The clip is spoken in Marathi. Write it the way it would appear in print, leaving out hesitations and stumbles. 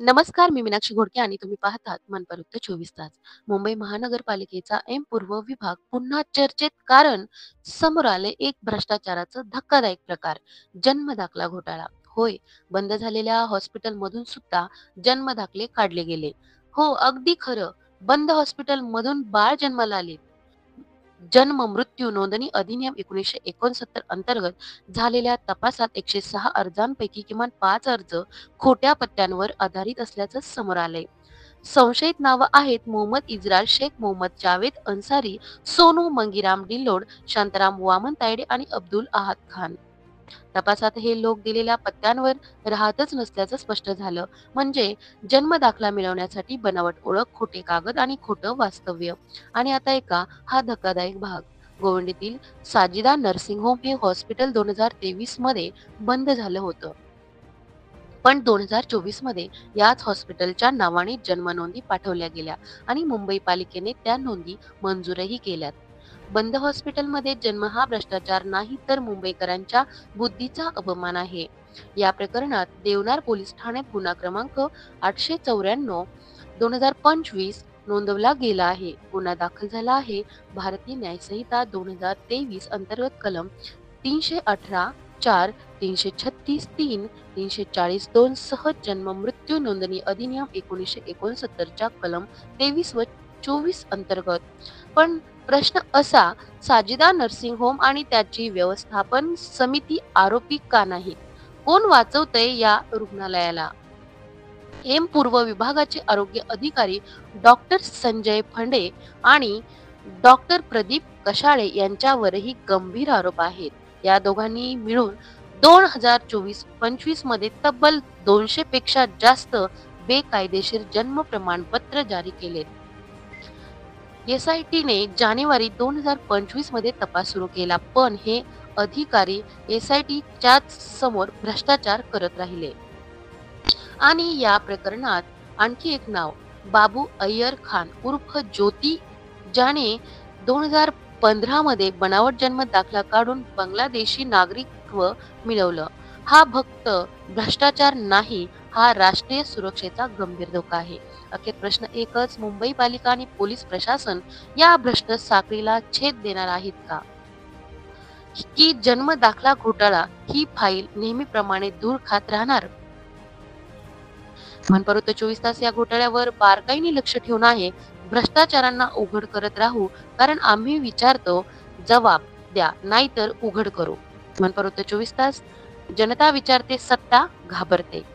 नमस्कार, मी मीनाक्षी घोडके आणि तुम्ही पाहतात मनपरुक्त 24 तास. मुंबई महानगरपालिकेचा एम पूर्व विभाग पुन्हा चर्चेत कारण समोर आले एक भ्रष्टाचाराचं धक्कादायक प्रकार, जन्मदाखला घोटाळा. होय, बंद झालेल्या हॉस्पिटलमधून सुद्धा जन्मदाखले काढले गेले. हो, अगदी खरं. बंद हॉस्पिटलमधून बाळ जन्माला आले. जन्म मृत्यू नोंदणी अधिनियम 1969 अंतर्गत झालेल्या तपासात 106 अर्जांपैकी किमान 5 अर्ज खोट्या पत्त्यांवर आधारित असल्याचं समोर आलंय. संशयित नावं आहेत मोहम्मद इज्राल शेख, मोहम्मद जावेद अन्सारी, सोनू मंगीराम डिल्लोड, शांताराम वामन तायडे आणि अब्दुल अहाद खान. तपासात हे लोक दिलेल्या पत्त्यांवर राहतच नसल्याचं स्पष्ट झालं. म्हणजे जन्मदाखला मिळवण्यासाठी बनावट ओळख, खोटे कागद आणि खोटं वास्तव्य. आणि आता ऐका हा धक्कादायक भाग. गोवंडीतील साजिदा नर्सिंग होम हे हॉस्पिटल 2023 मध्ये बंद झालं होतं. पण 2024 मध्ये याच हॉस्पिटलच्या नावाने जन्मनोंदी पाठवल्या गेल्या आणि मुंबई पालिकेने त्या नोंदी मंजूरही केल्यात. बंद हॉस्पिटलमध्ये जन्म हा भ्रष्टाचार नाही तर मुंबईकरांच्या बुद्धीचा अपमान आहे. या प्रकरणात देवनार पोलीस ठाण्यात गुन्हा क्रमांक 894/2025 नोंदवला गेला आहे. गुन्हा दाखल झाला आहे. भारतीय न्याय संहिता 2023 अंतर्गत कलम 318 4, 336 3, 340 2 सह जन्म मृत्यू नोंदणी अधिनियम 1969 कलम 23 व 24 अंतर्गत. पण प्रश्न असा, साजिदा नर्सिंग होम आणि त्याची व्यवस्थापन समिती आरोपी का नाहीत? कोण वाचवतंय या रुग्णालयाला? एम पूर्व विभागाचे आरोग्य अधिकारी डॉक्टर संजय फंडे आणि डॉक्टर प्रदीप कशाळे यांच्यावरही गंभीर आरोप आहेत. या दोघांनी मिळून 2024-25 मध्ये तब्बल 200 पेक्षा जास्त बेकायदेशीर जन्म प्रमाणपत्र जारी केलेत. एसआयटीने जानेवारी 2025 मध्ये तपास सुरू केला, पण हे अधिकारी एसआयटीच्याच समोर भ्रष्टाचार करत राहिले. आणि या प्रकरणात आणखी एक नाव, बाबू अय्यर खान उर्फ ज्योती, ज्याने 2015 मध्ये बनावट जन्म दाखला काढून बांगलादेशी नागरिकत्व मिळवलं. हा फक्त भ्रष्टाचार नाही, हा राष्ट्रीय सुरक्षेचा गंभीर धोका आहे. अखेर प्रश्न एकच, मुंबई पालिका आणि पोलीस प्रशासन या भ्रष्ट साखळीला छेद देणार आहेत का? की जन्म दाखला घोटाळा ही फाईल नेहमीप्रमाणे दूर खात राहणार? मनपरुक्त 24 तास या घोटाळ्यावर बारकाईने लक्ष ठेवून आहे. भ्रष्टाचारांना उघड करत राहू, कारण आम्ही विचारतो, जबाब द्या नाहीतर उघड करू. मनपरुक्त 24 तास, जनता विचारते, सत्ता घाबरते.